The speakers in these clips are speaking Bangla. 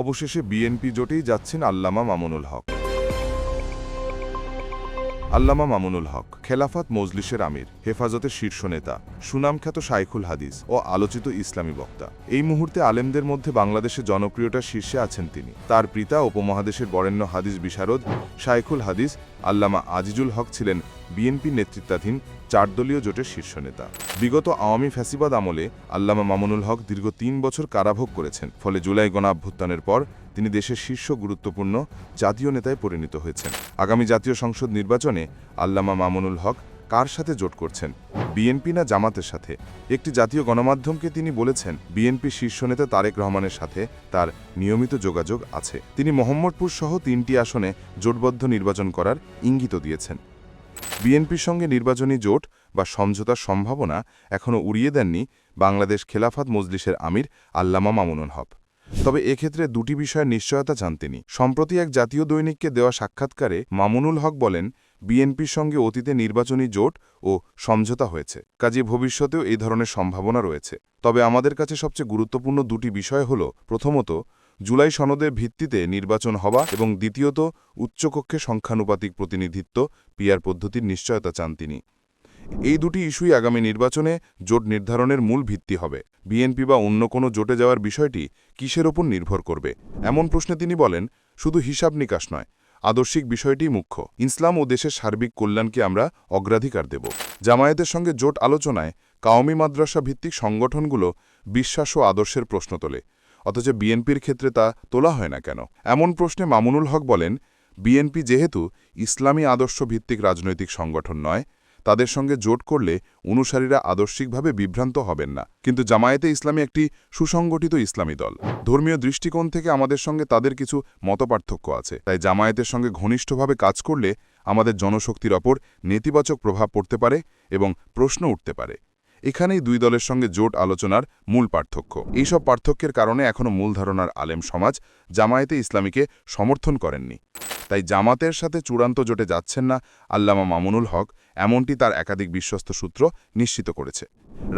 অবশেষে বিএনপি জোটেই যাচ্ছেন আল্লামা মামুনুল হক। আল্লামা মামুনুল হক খেলাফত মজলিসের আমির, হেফাজতের শীর্ষ নেতা, সুনামখ্যাত শাইখুল হাদিস ও আলোচিত ইসলামী বক্তা। এই মুহূর্তে আলেমদের মধ্যে বাংলাদেশে জনপ্রিয়তার শীর্ষে আছেন তিনি। তার পিতা উপমহাদেশের বরেণ্য হাদিস বিশারদ শাইখুল হাদিস আল্লামা আজিজুল হক ছিলেন বিএনপি নেতৃত্বাধীন 4 দলীয় জোটের শীর্ষ নেতা। বিগত আওয়ামী ফ্যাসিবাদ আমলে আল্লামা মামুনুল হক দীর্ঘ 3 বছর কারাভোগ করেছেন। ফলে জুলাই গণঅভ্যুত্থানের পর তিনি দেশের শীর্ষ গুরুত্বপূর্ণ জাতীয় নেতায় পরিণত হয়েছেন। আগামী জাতীয় সংসদ নির্বাচনে আল্লামা মামুনুল হক কার সাথে জোট করছেন, বিএনপি না জামাতের সাথে? একটি জাতীয় গণমাধ্যমকে তিনি বলেছেন, বিএনপি শীর্ষ নেতা তারেক রহমানের সাথে তার নিয়মিত যোগাযোগ আছে। তিনি মোহাম্মদপুর সহ 3টি আসনে জোটবদ্ধ নির্বাচন করার ইঙ্গিত দিয়েছেন। বিএনপির সঙ্গে নির্বাচনী জোট বা সমঝোতার সম্ভাবনা এখনও উড়িয়ে দেননি বাংলাদেশ খেলাফত মজলিসের আমির আল্লামা মামুনুল হক। তবে এক্ষেত্রে 2টি বিষয়ের নিশ্চয়তা চান তিনি। সম্প্রতি এক জাতীয় দৈনিককে দেওয়া সাক্ষাৎকারে মামুনুল হক বলেন, বিএনপির সঙ্গে অতীতে নির্বাচনী জোট ও সমঝোতা হয়েছে, কাজে ভবিষ্যতেও এই ধরনের সম্ভাবনা রয়েছে। তবে আমাদের কাছে সবচেয়ে গুরুত্বপূর্ণ 2টি বিষয় হল, প্রথমত জুলাই সনদের ভিত্তিতে নির্বাচন হওয়া এবং দ্বিতীয়ত উচ্চকক্ষে সংখ্যানুপাতিক প্রতিনিধিত্ব পিআর পদ্ধতির নিশ্চয়তা চান তিনি। এই 2টি ইস্যুই আগামী নির্বাচনে জোট নির্ধারণের মূল ভিত্তি হবে। বিএনপি বা অন্য কোনো জোটে যাওয়ার বিষয়টি কিসের ওপর নির্ভর করবে, এমন প্রশ্নে তিনি বলেন, শুধু হিসাব নিকাশ নয়, আদর্শিক বিষয়টিই মুখ্য। ইসলাম ও দেশের সার্বিক কল্যাণকে আমরা অগ্রাধিকার দেব। জামায়াতের সঙ্গে জোট আলোচনায় কাওমি মাদ্রাসা ভিত্তিক সংগঠনগুলো বিশ্বাস ও আদর্শের প্রশ্ন তোলে, অথচ বিএনপির ক্ষেত্রে তা তোলা হয় না কেন? এমন প্রশ্নে মামুনুল হক বলেন, বিএনপি যেহেতু ইসলামী আদর্শ ভিত্তিক রাজনৈতিক সংগঠন নয়, তাদের সঙ্গে জোট করলে অনুসারীরা আদর্শিকভাবে বিভ্রান্ত হবেন না। কিন্তু জামায়াতে ইসলামী একটি সুসংগঠিত ইসলামী দল। ধর্মীয় দৃষ্টিকোণ থেকে আমাদের সঙ্গে তাদের কিছু মতপার্থক্য আছে। তাই জামায়াতের সঙ্গে ঘনিষ্ঠভাবে কাজ করলে আমাদের জনশক্তির ওপর নেতিবাচক প্রভাব পড়তে পারে এবং প্রশ্ন উঠতে পারে। এখানেই 2 দলের সঙ্গে জোট আলোচনার মূল পার্থক্য। এইসব পার্থক্যের কারণে এখনও মূল ধারণার আলেম সমাজ জামায়াতে ইসলামীকে সমর্থন করেননি। তাই জামাতের সাথে চূড়ান্ত জোটে যাচ্ছেন না আল্লামা মামুনুল হক, এমনটি তার একাধিক বিশ্বস্ত সূত্র নিশ্চিত করেছে।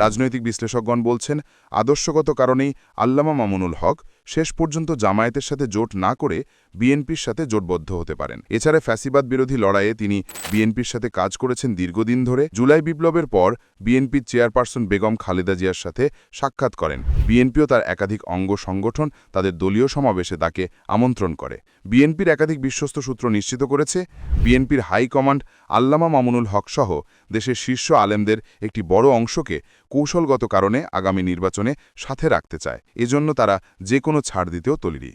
রাজনৈতিক বিশ্লেষকগণ বলছেন, আদর্শগত কারণেই আল্লামা মামুনুল হক শেষ পর্যন্ত জামায়াতের সাথে জোট না করে বিএনপির সাথে জোটবদ্ধ হতে পারেন। এছাড়া ফ্যাসিবাদ বিরোধী লড়াইয়ে তিনি বিএনপির সাথে কাজ করেছেন দীর্ঘদিন ধরে। জুলাই বিপ্লবের পর বিএনপির চেয়ারপারসন বেগম খালেদা জিয়ার সাথে সাক্ষাৎ করেন। বিএনপিও তার একাধিক অঙ্গ সংগঠন তাদের দলীয় সমাবেশে তাকে আমন্ত্রণ করে। বিএনপির একাধিক বিশ্বস্ত সূত্র নিশ্চিত করেছে, বিএনপির হাইকমান্ড আল্লামা মামুনুল হক সহ দেশের শীর্ষ আলেমদের একটি বড় অংশকে কৌশলগত কারণে আগামী নির্বাচনে সাথে রাখতে চায়। এজন্য তারা যে কোনো ছাড় দিতেও তৈরি।